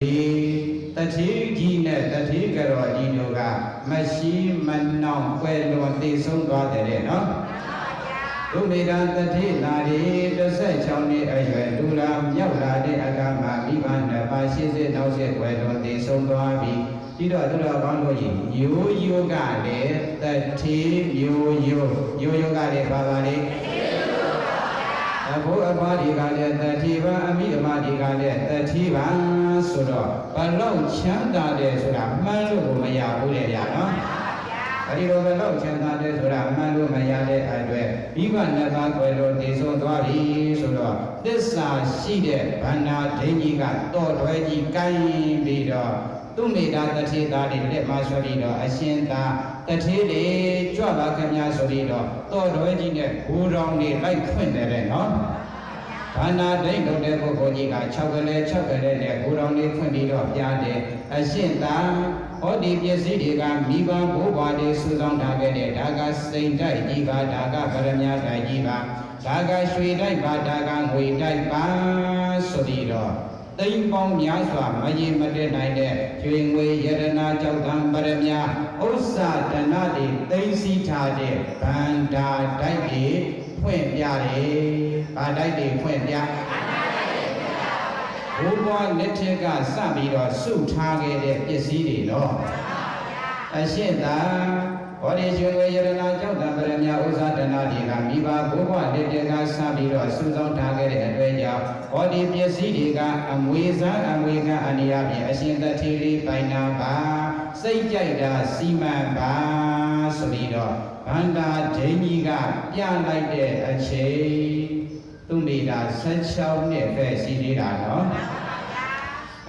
တတိကြီးနဲ့တတိကရောကြီးတို့ကမရှိမနှောင်ပွဲလွန်သိဆုံးသွားတယ်နော်ဒုမေတ္တာတတိနာရီ16နှစ်အရွယ်လူလာမြောက်လာတဲ့အခါမှာမိဘနှစ်ပါးရှင်းစစ်နောက်ဆက်ပွဲလွန်သိဆုံးသွားပြီးပြီးတော့သူတော်ကောင်းတို့ကြီးရိုးရိုးကလည်းတတိမျိုးရိုးကလည်းပါပါလေအဘိုးအဘဒီကလည်းတတိပံအမိအမဒီကလည်းတတိပံဆိုတော့ဘလောက်ချမ်းသာတယ်ဆိုတာမှန်းလို့မရဘူးလေဗျာနော်အဲဒီလိုဘလောက်ချမ်းသာတယ်ဆိုတာမှန်းလို့မရတဲ့အတွက်မိဘနှစ်ပါးကိုယ်လိုတည်ဆုံးသွားပြီဆိုတော့သစ္စာရှိတဲ့ဗန္နာဒိဋ္ဌိကတော်တွဲကြီးကိုင်းပြီးတော့သူမေတ္တာတထေသားတွေလက်မဆိုပြီးတော့အရှင်သာတထေတွေကြွပါခင်များဆိုပြီးတော့တော်တွဲကြီးနဲ့ဂိုးတော်တွေလိုက်ခွင့်တယ်နော်ဘာနာဒိဋ္ဌုတဲ့ပုဂ္ဂိုလ်ကြီးက6ကလေးနဲ့ဂိုးတော်တွေခွင့်ပြီးတော့ပြတယ်အရှင်သာဟောဒီပစ္စည်းတွေကမိဘဘိုးဘွားတွေစုဆောင်ထားခဲ့တဲ့ဒါကစိန်တိုက်ကြီးပါဒါကဗရမ ्या တိုက်ကြီးပါဒါကရွှေတိုက်ပါဒါကငွေတိုက်ပါဆိုပြီးတော့သိမ်းပေါင်းများစွာမရင်မတည့်နိုင်တဲ့ရွှေငွေယရနာကြောက်တံပရမ ्या ဥစ္စာဒနာတွေသိမ်းစည်းထားတဲ့ဗန္ဒာတိုက်တွေဖွင့်ပြတယ်။ဗာတိုက်တွေဖွင့်ပြဘိုးဘွားလက်ထက်ကစပြီးတော့စုထားခဲ့တဲ့ပစ္စည်းတွေတော့အရှင်းသာဟောဒီရွှေငွေယရနာကြောက်တံပရမ ्या ဥစ္စာဒနာတွေကမိဘဘိုးဘွားလက်ထက်ကစပြီးတော့စုဆောင်ထားခဲ့တဲ့အတွက်ကြောင့်ဟောဒီပစ္စည်းတွေကအမွေစားအမွေကအနေအချင်းအရှင်တထေလေးပိုင်နာပါစိတ်ကြိုက်တာစီမံပါဆိုပြီးတော့ဗန္တာဒိဋ္ဌိကပြလိုက်တဲ့အချိန်သူမိတာ16နှစ်ပဲရှိသေးတာနော်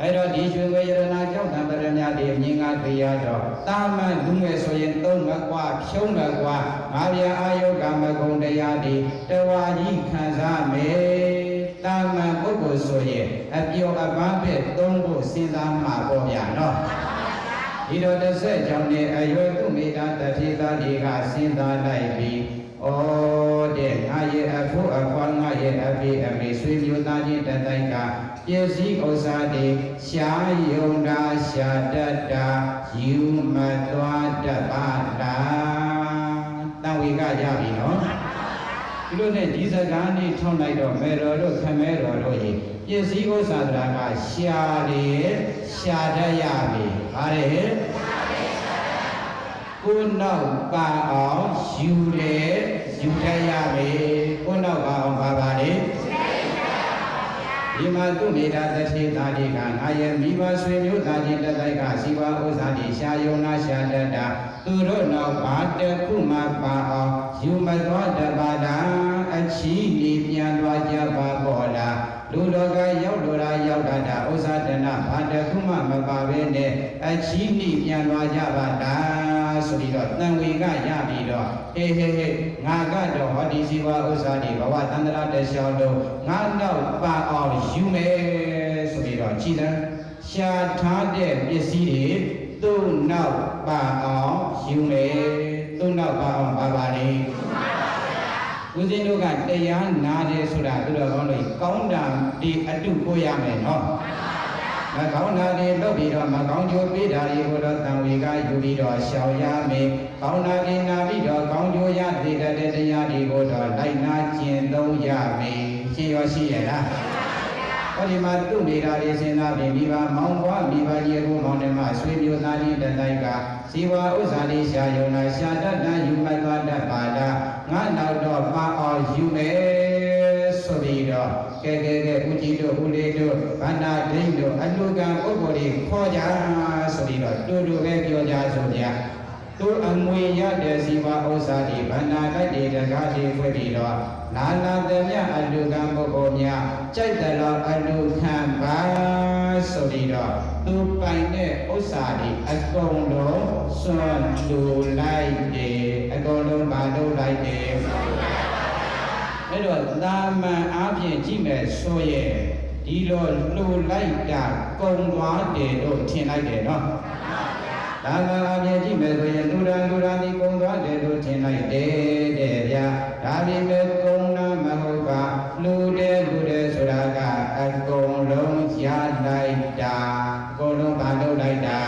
အဲ့တော့ဒီရွှေဝေယရနာကြောင့်တံပရမ ्या တွေမြင်ကတွေ့ရတော့တာမန်လူငယ်ဆိုရင်သုံးမကွာဖြုံးမကွာငါဗျာအာယုကမဂုံတရားတွေတဝါကြီးခံစားမယ်တာမန်ပုဂ္ဂိုလ်ဆိုရင်အပြောအပန်းပဲသုံးဖို့စဉ်းစားမှာပေါ့ဗျာနော်ဒီတော့30ကြောင့်နဲ့အရွယ်သူမိတာတတိသားတွေကစဉ်းစားလိုက်ပြီးဩတဲ့ငါရဲ့အဖို့အဖွားငါရဲ့အဖေအမေဆွေမျိုးသားချင်းတတိုက်ကပစ္စည်းဥစ္စာတွေရှားယုံတာရှာတတ်တာယူမသွားတတ်ပါလားတန်ဝေကရပြီနော်ဒီလိုနဲ့ဒီစကားလေးထောက်လိုက်တော့မေတော်တို့ခမဲတော်တို့ရေပစ္စည်းဥစ္စာတွေကရှာတယ်ရှာတတ်ရပြီဟာလေကိုနောက်ပါအောင်ယူတယ်ယူတတ်ရပြီကိုနောက်ပါအောင်ပါပါလေဒီမှာသူမိတာတထေသားတွေကငါရဲ့မိဘဆွေမျိုးသားချင်းတက်တိုက်ကစီဝါဥစ္စာတွေရှာယုံနာရှာတတ်တာသူတို့နောက်ဘာတခုမှပါအောင်ယူမသွားတပါလားအချီးနေပြန်သွားကြပါပေါ်လားလူတော်ကရောက်တော်တာရောက်တာဥစ္စာတဏဘာတခုမှမပါဘဲနဲ့အချီးနေပြန်သွားကြပါလားဆိုပြီးတော့တန်ဝေကရပြီးတော့ဟေးငါကတော့ဟောဒီစီဝါဥစ္စာတွေဘဝတန္တရာတလျှောက်လုံးငါနောက်ပါအောင်ယူမယ်ဆိုပြီးတော့ကြည်တယ်ရှာထားတဲ့ပစ္စည်းတွေသူ့နောက်ပါအောင်ယူမယ်သူ့နောက်ပါအောင်ပါပါလေဦးဇင်းတို့ကတရားနာတယ်ဆိုတာသူတော်ကောင်းတို့ကောင်းတာဒီအတုကိုရမယ်နော်မကောင်းတာတွေလုပ်ပြီးတော့မကောင်းကျိုးပေးတာတွေကိုတော့တန်ဝေကယူပြီးတော့ရှောင်ရမယ်ကောင်းတာတွေနာပြီးတော့ကောင်းကျိုးရသေးတဲ့တရားတွေကိုတော့လိုက်နာကျင့်သုံးရမယ်ရှင်းရောရှိရလားဟောဒီမှာသူ့နေတာတွေစဉ်းစားပြီးမိဘမောင်ဘွားမိဘကြီးကိုမောင်နှမဆွေမျိုးသားချင်းတတိုက်ကဇီဝဥစ္စာလေးရှာယုံနာရှာတတ်တာယူမှတ်သွားတတ်ပါလားငါနောက်တော့ပါအောင်ယူမယ်ဆိုပြီးတော့ကဲဦးကြီးတို့ဦးလေးတို့ဗန္နာဒိဋ္ဌတို့အလူကံပုဂ္ဂိုလ်တွေခေါ်ကြဆိုပြီးတော့တူပဲပြောကြဆိုကြသူအမွေရတဲ့ဇီဝဥစ္စာတွေဗန္နာတိုက်တွေတကားတွေဖွင့်ပြီးတော့နာနာတမြအလူကံပုဂ္ဂိုလ်များကြိုက်တယ်လို့အလူခံပါဆိုပြီးတော့သူပိုင်တဲ့ဥစ္စာတွေအကုန်လုံးစွန့်လူလိုက်တယ်အကုန်လုံးမလုပ်လိုက်တယ်အဲ့တော့သာမန်အားဖြင့်ကြည့်မယ်ဆိုရဲ့ဒီလိုလှူလိုက်တာကုံသွားတယ်လို့ထင်လိုက်တယ်နော်သာမန်အားဖြင့်ကြည့်မယ်ဆိုရင်လူရန်ဒီကုံသွားတယ်လို့ထင်လိုက်တယ်တဲ့ဗျာဒါပေမဲ့ကုံနာမဟုတ်ပါလူတယ်ဆိုတာကအကုန်လုံးရလိုက်တာ ကိုလုံးဘာလုပ်လိုက်တာ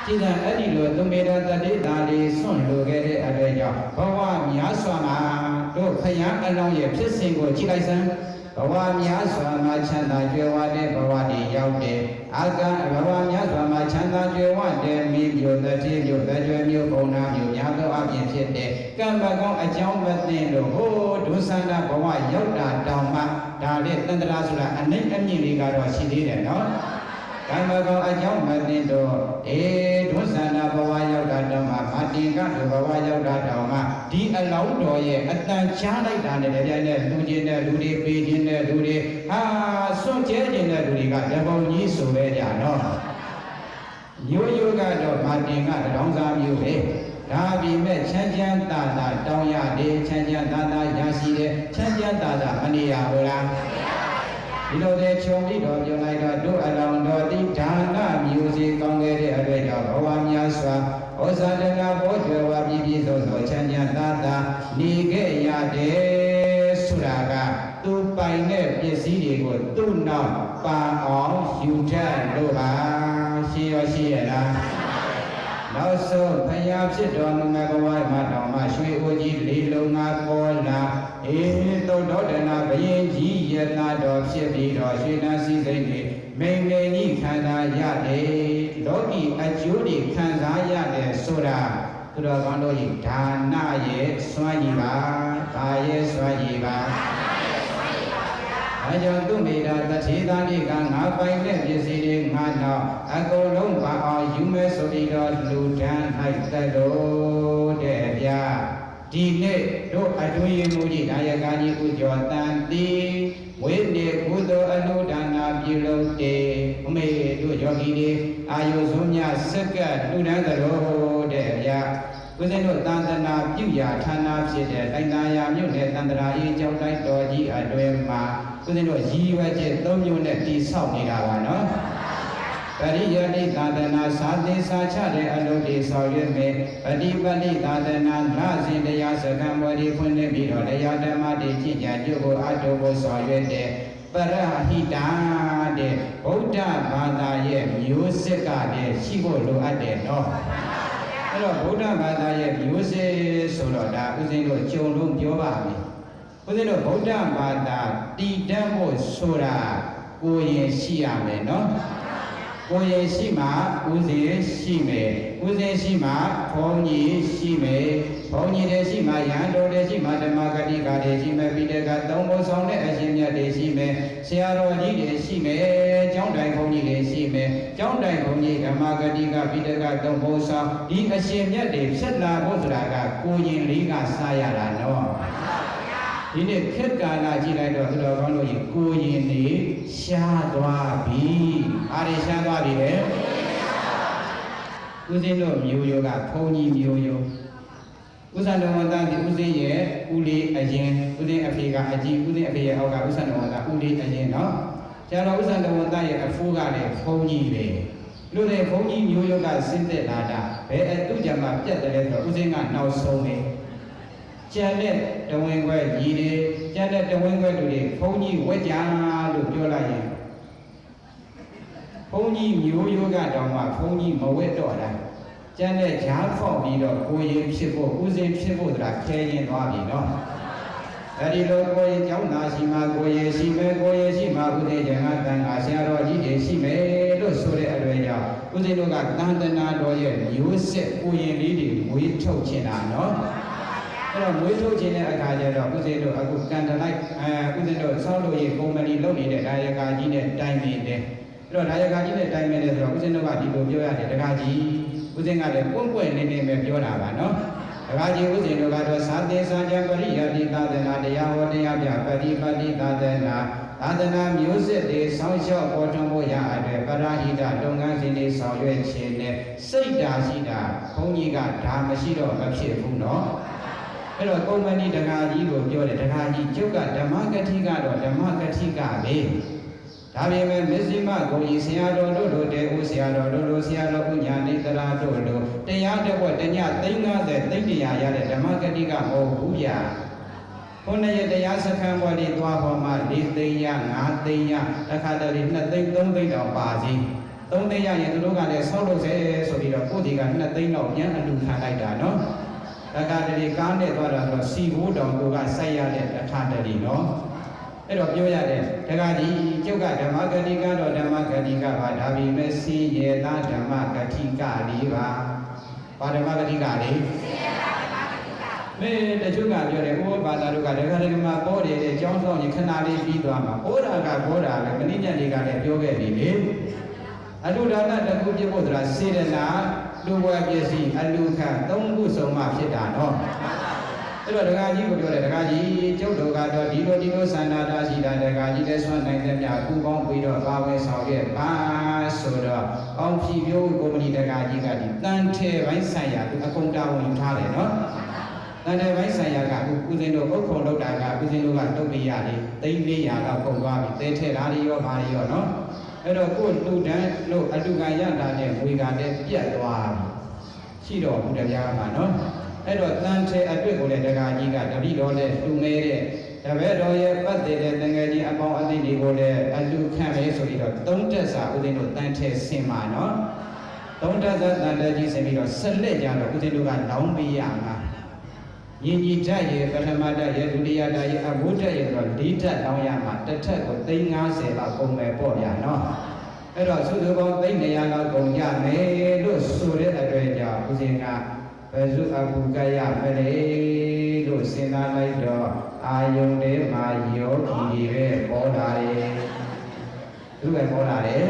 ကြည်သာအဲ့ဒီလိုသူမေတ္တာတတိတာလေးဆွန့်လိုခဲ့တဲ့အတွက်ကြောင့်ဘဝများစွာမှာတို့ခရမ်းအလောင်းရဲ့ဖြစ်စဉ်ကိုကြည်လိုက်စမ်းဘဝများစွာမှာချမ်းသာကြွယ်ဝတဲ့ဘဝတည်ရောက်တဲ့အာကံဘဝများစွာမှာချမ်းသာကြွယ်ဝတဲ့မိမျိုးတတိမျိုးတကြွယ်မျိုးဘုံနာမျိုးများသောအပြင်ဖြစ်တဲ့ကံမကောင်းအကြောင်းမသိလို့ဟိုဒုစန္ဒဘဝရောက်တာတောင်မှဒါနဲ့တန်တရာဆိုတာအနိမ့်အမြင့်လေးကတော့ရှိသေးတယ်နော်ကံမကောင်းအကြောင်းမသိတော့ဒုစန္ဒဘဝရောက်တာတောင်မှမတင်ကတို့ဘဝရောက်တာတောင်မှဒီအလောင်းတော်ရဲ့အတန်ချားလိုက်တာနဲ့ကြိုင်နဲ့လူချင်းတဲ့လူတွေပေးခြင်းတဲ့လူတွေဟာစွန့်ကြဲခြင်းတဲ့လူတွေကတပုံကြီးဆိုပဲကြနော်မျိုးရိုးကတော့မတင်ကတောင်စားမျိုးပဲဒါပေမဲ့ချမ်းချမ်းသာသာတောင်းရတယ်ချမ်းချမ်းသာသာရရှိတယ်ချမ်းချမ်းသာသာမနေရဘူးလားဒီလိုတဲ့ခြုံပြီးတော့ပြောလိုက်တော့တို့အလောင်းတော်တိဒါနမျိုးစေကောင်းခဲ့တဲ့အတွက်ကြောင့်ဘဝများစွာဩဇာတနာဘောကျွယ်ဝပြည့်ပြည့်စုံစုံချမ်းချမ်းသာသာနေခဲ့ရတယ်ဆိုတာကသူပိုင်တဲ့ပစ္စည်းတွေကိုသူ့နောက်ပါအောင်ယူထက်လို့ပါရှိရရှိရလားနောက်ဆုံးဖယားဖြစ်တော်မူမဲ့ဘဝမှာတောင်မှရွှေအိုကြီးလေးလုံးငါပေါ်လာသုတ်တော်တနာဘယင်ကြီးယနာတော်ဖြစ်ပြီးတော့ရွှေနာစည်းစိမ်တွေမိန်မိန်ကြီးခံစားရတယ်လောကီအကျိုးတွေခံစားရတယ်ဆိုတာသူတော်ကောင်းတို့၏ဒါနရဲ့စွမ်းရည်ပါဒါရဲ့စွမ်းရည်ပါအကြောင်းသူမိတာတတိသာနိကငါပိုင်တဲ့ပစ္စည်းတွေငါနောက်အကုန်လုံးပါအောင်ယူမဲ့ဆိုပြီးတော့လူဒန်း၌သက်လို့တဲ့ဗျာဒီနေ့တို့အတွင်းရမှုကြီးဒါယကာကြီးဥကျော်တန်တီဝိနေကုသိုလ်အနုဒါနာပြုလုပ်တဲ့အမေတို့ယောဂီတွေအာယုဆုံးမြစက္ကလူဒန်းသလို့တဲ့ဗျာဦးဇင်းတို့တန်တနာပြုရာဌာနဖြစ်တဲ့တိုင်သာယာမြို့နယ်တန်တရာရေးကျောင်းတိုင်းတော်ကြီးအတွင်မှာဦးဇင်းတို့ရည်ရွယ်ချက်၃မျိုးနဲ့တည်ဆောက်နေတာပါနော်ပရိယတိသာသနာသာသေစာချတဲ့အလုပ်တွေဆောင်ရွက်မယ်ပฏิပတ်တိသာသနာလစဉ်တရားစကံဝရီဖွင့်နေပြီးတော့တရားဓမ္မတွေကြည်ညာပြုဖို့အထောက်ဖို့ဆောင်ရွက်တဲ့ပရဟိတာတဲ့ဗုဒ္ဓဘာသာရဲ့မျိုးစစ်ကလည်းရှိဖို့လိုအပ်တယ်နော်အဲ့တော့ဗုဒ္ဓဘာသာရဲ့မျိုးစစ်ဆိုတော့ဒါဦးဇင်းတို့ကြုံလို့ပြောပါမယ်ဦးဇင်းတို့ဗုဒ္ဓဘာသာတည်တတ်ဖို့ဆိုတာကိုယ်ရင်ရှိရမယ်နော်ကိုယ်ရင်ရှိမှဦးဇင်းရှိမယ်ဦးဇင်းရှိမှဘုန်းကြီးရှိမယ်ဘုန်းကြီးတွေရှိမှယဟန်တော်တွေရှိမှဓမ္မဂတိကတွေရှိမယ်ပြီးတဲ့ကသုံးဖို့ဆောင်တဲ့အရှင်မြတ်တွေရှိမယ်ဆရာတော်ကြီးတွေရှိမယ်ကျောင်းတိုင်ဘုန်းကြီးတွေရှိမယ်ကျောင်းတိုင်ဘုန်းကြီးဓမ္မဂတိကပြီးတဲ့ကသုံးဖို့ဆောင်ဒီအရှင်မြတ်တွေဖြစ်လာဖို့ဆိုတာကကိုယ်ရင်လေးကစားရတာနော်ဒီနေ့ခေတ်ကာလကြည့်လိုက်တော့သူတော်ကောင်းတို့ကြီးကိုရင်နေရှားသွားပြီအားရရှားသွားပြီလေဦးဇင်းတို့မျိုးရိုးကဘုန်းကြီးမျိုးရိုးဥစ္စာတော်ဝန်သားဒီဦးဇင်းရဲ့ဦးလေးအရင်ဦးဇင်းအဖေကအကြီးဦးဇင်းအဖေရဲ့အောက်ကဥစ္စာတော်ဝန်သားဦးလေးအရင်နော်ကျန်တော်ဥစ္စာတော်ဝန်သားရဲ့အဖိုးကလည်းဘုန်းကြီးပဲလို့လေဘုန်းကြီးမျိုးရိုးကဆင်းသက်လာတာဘယ်အတုကြမှာပြတ်တယ်လဲဆိုတော့ဦးဇင်းကနောက်ဆုံးတယ်ကျန်တဲ့တဝင်းခွဲကြီးတွေကျန်တဲ့တဝင်းခွဲလူတွေဘုန်းကြီးဝက်ကြလို့ပြောလိုက်ရင်ဘုန်းကြီးမျိုးရိုးကတောင်မှဘုန်းကြီးမဝက်တော့တာကျန်တဲ့ဈာဖောက်ပြီးတော့ကိုရင်ဖြစ်ဖို့ဦးစင်ဖြစ်ဖို့ဆိုတာခဲရင်သွားပြီနော်အဲဒီလိုကိုရင်ကျောင်းသားရှိမှကိုရင်ရှိမယ်ကိုရင်ရှိမှဦးစင်ကျန်ကတန်ခါဆရာတော်ကြီးတွေရှိမယ်လို့ဆိုတဲ့အတွေ့အကြုံဦးစင်တို့ကတန်တနာတော်ရဲ့မျိုးဆက်ကိုရင်လေးတွေမွေးထုတ်ချင်တာနော်အဲ့တော့မွေးထုတ်ခြင်းတဲ့အခါကျတော့ဦးဇင်းတို့အခုကန်တလိုက်ဦးဇင်းတို့ဆောင်းလို့ရေကုမ္ပဏီလုပ်နေတဲ့ဒါယကာကြီးနဲ့တိုင်ပင်တယ်အဲ့တော့ဒါယကာကြီးနဲ့တိုင်ပင်တယ်ဆိုတော့ဦးဇင်းတို့ကဒီလိုပြောရတယ်တကားကြီးဦးဇင်းကလည်းပွန့်ပွန့်နေနေပဲပြောတာပါနော်တကားကြီးဦးဇင်းတို့ကတော့သာသေစာကြပရိယတိသာသနာတရားဟောတရားပြပฏิပတ်တိသာသနာသာသနာမျိုးစစ်တွေဆောင်းလျှောက်ပေါ်ထွန်းဖို့ရတဲ့ပရဟိတလုပ်ငန်းစဉ်တွေဆောင်ရွက်ခြင်းနဲ့စိတ်ဓာရှိတာဘုန်းကြီးကဒါမရှိတော့မဖြစ်ဘူးနော်အဲ့တော့ကုမ္ပဏီတကာကြီးကိုပြောတယ်တကာကြီးကျုပ်ကဓမ္မဂတိကတော့ဓမ္မဂတိကပဲဒါပေမဲ့မစ္စည်းမကိုကြီးဆရာတော်တို့လိုတဲ့ဦးဆရာတော်တို့လိုဆရာတော်ဥညာတိတရာတို့လိုတရားတစ်ဝက်တည350သိတ္တရာရတဲ့ဓမ္မဂတိကမဟုတ်ဘူးဗျာ ခုနှစ်ရက်တရားစခန်းပေါ်ဒီသွားပေါ်မှာ၄သိန်းရ5သိန်းရတခါတည်း2သိန်း3သိန်းတောင်ပါစီ3သိန်းရရင်သူတို့ကလည်းဆောက်လုပ်စေဆိုပြီးတော့ကိုယ့်ဒီက2သိန်းတော့ပြန်အလူခံလိုက်တာနော်တခါတည်းကားနဲ့သွားတာဆိုတော့စီဘိုးတောင်ကိုကစိုက်ရတဲ့တခါတည်းနော်အဲ့တော့ပြောရတယ်တခါဒီကျုပ်ကဓမ္မဂတိကတော့ဓမ္မဂတိကပါဒါပေမဲ့စီရေသာဓမ္မဂတိကလေးပါဘာဓမ္မဂတိကလေးမေတချို့ကပြောတယ်ဩဘာသာတို့ကဒကာဒကမပေါ်တယ်အကြောင်းဆောင်ရင်ခဏလေးပြီးသွားမှာပေါ်တာကပေါ်တာပဲမနိညတ်တွေကလည်းပြောခဲ့ပြီလေအထုဒါနတခုပြဖို့ဆိုတာစေတနာလူဝဲပစ္စည်းအလူခံ၃ခုစုံမှဖြစ်တာနော်အဲ့တော့ဒကာကြီးကိုပြောတယ်ဒကာကြီးကျုပ်တို့ကတော့ဒီလိုစန္ဒာတာရှိတာဒကာကြီးလည်းဆွမ်းနိုင်တဲ့မြတ်ကူပေါင်းပြီးတော့ပါဝင်ဆောင်ခဲ့ပါဆိုတော့အောင်ဖြီပြိုးကုမ္ပဏီဒကာကြီးကဒီတန်ထဲပိုင်းဆိုင်ရာသူအကုန်တာဝန်ယူထားတယ်နော်တန်တဲ့ဘိုင်းဆိုင်ရာကဦးဇင်းတို့ဥက္ခုံလောက်တာကဦးဇင်းတို့ကတုတ်ပြရတယ်300လောက်ကုန်သွားပြီတဲထဲဓာရီရောဘာရီရောနော်အဲ့တော့ကိုလူတန်းလို့အလူကရတာနဲ့ငွေကလည်းပြတ်သွားပြီရှိတော့ဘုရားမှာနော်အဲ့တော့တန်ထဲအတွက်ကိုလည်းဒကာကြီးကတပိတော်နဲ့လူငယ်တဲ့တပည့်တော်ရဲ့ပတ်တဲ့တန်ငယ်ကြီးအပေါင်းအသင်းတွေကိုလည်းအလူခံမယ်ဆိုပြီးတော့3တက်စာဦးဇင်းတို့တန်ထဲဆင်ပါနော်3တက်စာတန်ထဲကြီးဆင်ပြီးတော့ဆက်လက်ကြတော့ဦးဇင်းတို့ကလောင်းပေးရမှာယဉ်ကြည်ဓာတ်ရဲ့ပထမဓာတ်ရဲ့ဒုတိယဓာတ်ရဲ့အဘုဓာတ်ရဲ့ဆိုတော့၄ဓာတ်တောင်းရမှာတစ်ထက်ကို350လောက်ကုန်မယ်ပေါ့ဗျာနော်အဲ့တော့စုစုပေါင်း300လောက်ကုန်ကြမယ်လို့ဆိုတဲ့အတွက်ကြောင့်ဦးဇင်းကဘယ်စုအဘုကရမလဲလို့စဉ်းစားလိုက်တော့အာယုန်ထဲမှာယောဂီတွေပဲပေါ်လာတယ်သူပဲပေါ်လာတယ်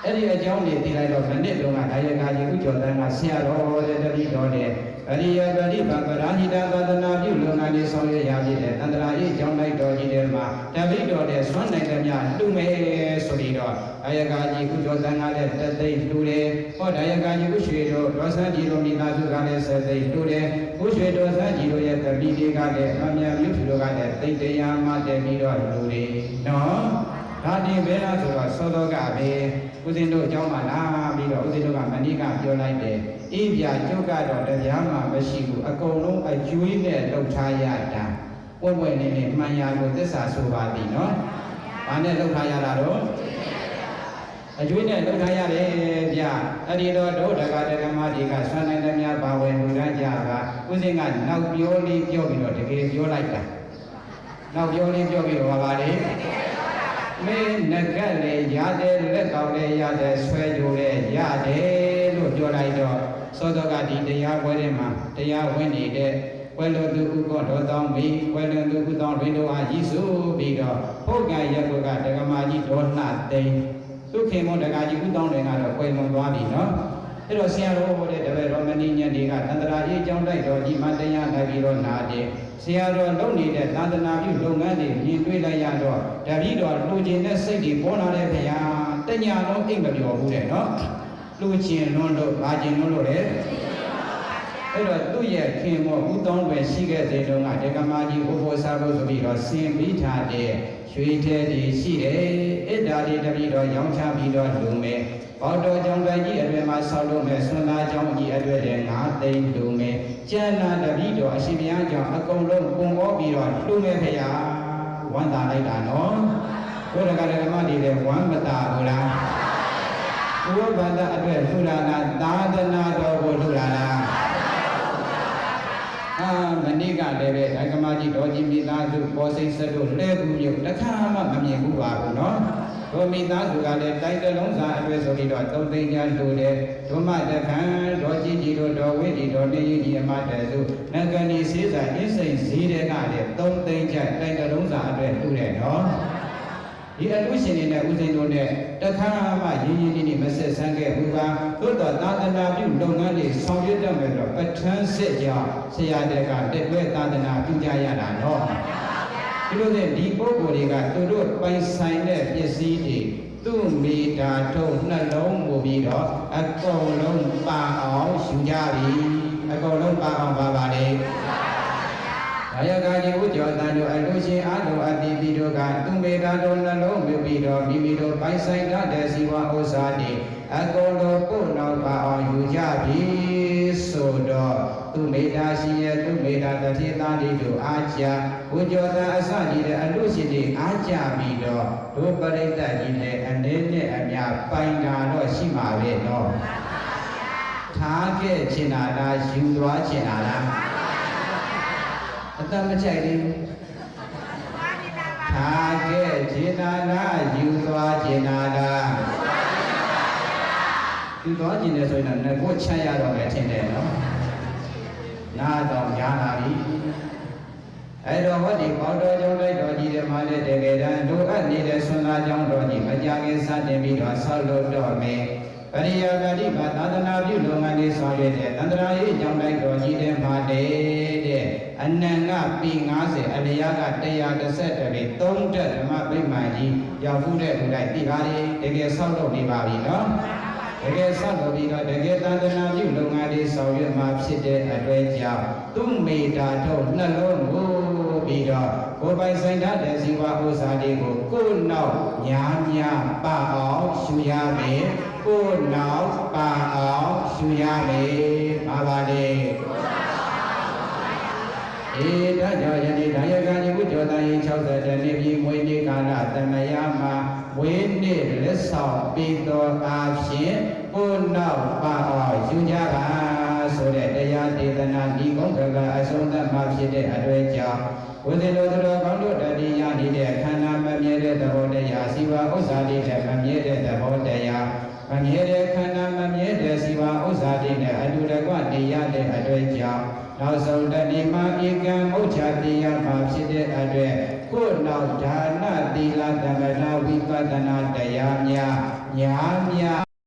အဲ့ဒီအကြောင်းတွေသိလိုက်တော့မနစ်တုန်းကဒါယကာကြီးဥကျော်တန်းကဆရာတော်တဲ့တတိတော်တဲ့အရိယပရိပပရာဟိတသာသနာပြုလုံငန်းလေးဆောင်ရွက်ရပြီတဲ့တန္တရာရေးကြောင်းလိုက်တော်ကြီးတဲ့မှာတပိတော်တဲ့ဆွမ်းနိုင်တဲ့များလှူမယ်ဆိုပြီးတော့ဒါယကာကြီးဥကျော်တန်းကလည်းတသိလှူတယ်ဟောဒါယကာကြီးဥရွှေတော်ဒေါသကြီးတို့မိသားစုကလည်း7သိလှူတယ်ဥရွှေတော်သကြီးတို့ရဲ့တပိတွေကလည်းအမြတ်မြုပ်သူတို့ကလည်းသိတရားမှတည်ပြီးတော့လှူတယ်နော်ဒါတင်ပဲလားဆိုတော့သောတော်ကပဲဦးဇင်းတို့အကြောင်းမှလာပြီးတော့ဦးဇင်းတို့ကမဏိကပြောလိုက်တယ်အေးပြကျုပ်ကတော့တရားမှမရှိဘူးအကုန်လုံးအကျွေးနဲ့လှုပ်ထားရတာဝဲဝဲနေနေမှန်ရလို့သစ္စာဆိုပါသည်နော်ဘာနဲ့လှုပ်ထားရတာတော့အကျွေးနဲ့လှုပ်ထားရတယ်ဗျအဲ့ဒီတော့ဒုဒကဒကမတွေကဆွမ်းနိုင်တဲ့များပါဝင်လူတန်းကြပါဦးဇင်းကနောက်ပြောလေးပြောပြီးတော့တကယ်ပြောလိုက်တာနောက်ပြောလေးပြောပြီးတော့ပါလေမင်းငကက်လေရတယ်လက်ကောက်လေရတယ်ဆွဲကြိုလေရတယ်လို့ပြောလိုက်တော့သောတော်ကဒီတရားပွဲထဲမှာတရားဝင်နေတဲ့ဝဲလို့သူဥကောတော်တောင်းပြီးဝဲလို့သူဥတောင်းတွင်တို့အားရည်စုပြီးတော့ဖုတ်ကံရက်ကဒကမာကြီးဒေါနှသိန်းသူခင်မွန်ဒကာကြီးဥတောင်းတွေကတော့ကွယ်လွန်သွားပြီနော်အဲ့တော့ဆရာတော်ဟောတဲ့တပည့်တော်မဏိညံတွေကသန္တရာကြီးအကြောင်းတိုက်တော်ကြီးမတရားလိုက်ပြီးတော့နာတယ်ဆရာတော်လုပ်နေတဲ့သာသနာပြုလုပ်ငန်းတွေမြင်တွေ့လိုက်ရတော့တပည့်တော်လူချင်းတဲ့စိတ်တွေပေါ်လာတဲ့ခရာတညာလုံးအိမ်မပြောဘူးတဲ့နော်လူချင်းလွန်းလို့ဘာချင်းလွန်းလို့လဲအဲ့တော့သူ့ရဲ့ခင်မောဥတောင်းပဲရှိခဲ့တဲ့တုန်းကဒကမာကြီးဥဖို့စားဖို့ဆိုပြီးတော့ဆင်ပြီးထားတဲ့ရွှေထဲတွေရှိတယ်အဲ့ဒါတွေတပည့်တော်ရောင်းချပြီးတော့လူမယ်ဘောက်တော်ကြောင့်တိုင်းကြီးအတွင်မှာဆောက်လုပ်မယ်ဆွမ်းသားကြောင့်ကြီးအတွင်တဲ့9သိန်းလူမယ်ကျန်လာတပည့်တော်အရှင်ဘုရားကြောင့်အကုန်လုံးပုံပေါ်ပြီးတော့လူမယ်ဖေယာဝမ်းသာလိုက်တာနော်ဘုရားကလည်းဓမ္မတွေလည်းဝမ်းမသာဘူးလားဘုရားဘာသာအတွက်ထူလာတာသာသနာတော်ကိုထူလာတာမနေ့ကလည်းပဲဓမ္မကြီးတော်ကြီးမိသားစုပေါ်စိတ်ဆက်တို့လဲကူမြို့တစ်ခါမှမမြင်ဘူးပါဘူးနော်ဒုမိသားစုကလည်းတိုက်တလုံးစာအတွေ့ဆိုပြီးတော့3သိန်းကျလူတယ်ဒုမတခံဒေါ်ကြီးကြီးတို့ဒေါ်ဝိဒီဒေါ်နေကြီးအမတစုနဂဏီစေးစာအင်းစိန်ဈေးတဲ့ကလည်း3သိန်းကျတိုက်တလုံးစာအတွေ့လူတယ်နော်ဒီအလူရှင်တွေနဲ့ဦးဇင်းတို့နဲ့တခါမှရင်းရင်းနှီးနှီးမဆက်ဆန်းခဲ့ဘူးပါသို့တော်သာသနာပြုလုပ်ငန်းတွေဆောင်ရွက်တတ်မယ်ဆိုတော့ပဋ္ဌာန်းစစ်ကြောင့်ဆရာတွေကတက်တွဲသာသနာပြုကြရတာနော်ဒီလိုနဲ့ဒီပုဂ္ဂိုလ်တွေကသူတို့ပိုင်ဆိုင်တဲ့ပစ္စည်းတွေသူ့မိတာထုတ်နှလုံးမူပြီးတော့အကုန်လုံးပါအောင်ယူကြပြီအကုန်လုံးပါအောင်ပါပါလေဒါယကာကြီးဥကျော်တန်တို့အလူရှင်အားလုံးအတိပိတို့ကသူမိတာတို့နှလုံးမူပြီးတော့မိမိတို့ပိုင်ဆိုင်တဲ့ဇီဝဥစ္စာတွေအကုန်လုံးကိုယ်တော်ပါအောင်ယူကြပြီဆိုတော့သူ သူမေတ္တာရှိရဲ့သူမေတ္တာတတိသားလေးတို့အားကြဝိကျော်သာအစကြီးတဲ့အလူရှင်တွေအားကြပြီးတော့တို့ပရိသတ်ကြီးလည်းအနေနဲ့အများပိုင်တာတော့ရှိမှာပဲနော်ထားခဲ့ချင်တာလားယူသွားချင်တာလားအတမကြိုက်သေးဘူးထားခဲ့ချင်တာလားယူသွားချင်တာလားယူသွားချင်တယ်ဆိုရင်တော့ကိုချမ်းရတော့မယ်ထင်တယ်နော်နာတော့ညာလာပြီအဲ့တော့ဟောဒီပေါတော်ကြောင့်လိုက်တော်ကြီးတွေမှာလည်းတကယ်တမ်းလိုအပ်နေတဲ့ဆွမ်းသားကြောင့်တော်ကြီးမကြခင်စတင်ပြီးတော့ဆောက်လုပ်တော့မယ်ပရိယာဂတိပါသာသနာပြုလုပ်ငန်းတွေဆောင်ရွက်တဲ့တန္တရာရေးကြောင့်လိုက်တော်ကြီးတွေမှာတဲ့အနန္တปี90အလျားက130ပေ3တက်ဓမ္မဗိမာန်ကြီးရောက်မှုတဲ့လူတိုင်းသိပါလေတကယ်ဆောက်လုပ်နေပါပြီနော်တကယ်ဆောက်လုပ်ပြီးတော့တကယ်သန္တနာပြုလုပ်ငန်းတွေဆောင်ရွက်မှာဖြစ်တဲ့အတွက်ကြောင့်သူမေတ္တာတို့နှလုံးကိုပြီးတော့ကိုယ်ပိုင်ဆိုင်တဲ့ဇီဝဥစ္စာတွေကိုကိုယ်နောက်ညာညာပအောင်ရှူရမယ်ကိုယ်နောက်ပအောင်ရှူရမယ်ပါပါလေဧတကြောင့်ယနေ့ဒါယကံဒီဝိကျော်တန်ရင်60တနေ့ပြည်မွေးနေ့ကာလသမယမှာဝေးနေ့လက်ဆောင်ပြီးတော်အားဖြင့်ကိုယ်နောက်ပါအောင်ယူကြပါဆိုတဲ့တရားဒေသနာဒီကုန်းကအဆုံးသတ်မှဖြစ်တဲ့အတွေ့အကြောင်းဝိသေလိုသူတော်ကောင်းတို့တတိယနေတဲ့ခန္ဓာမမြဲတဲ့သဘောတရားစီဝဥစ္စာတွေနဲ့မမြဲတဲ့သဘောတရားမမြဲတဲ့ခန္ဓာမမြဲတဲ့စီဝဥစ္စာတွေနဲ့အတူတကွနေရတဲ့အတွေ့အကြောင်းနောက်ဆုံးတဏိမာဧကံမုချတိယမှာဖြစ်တဲ့အတွက်ကိုယ်နောက်ဒါနသီလသမဏဝိပဿနာတရားများညာများ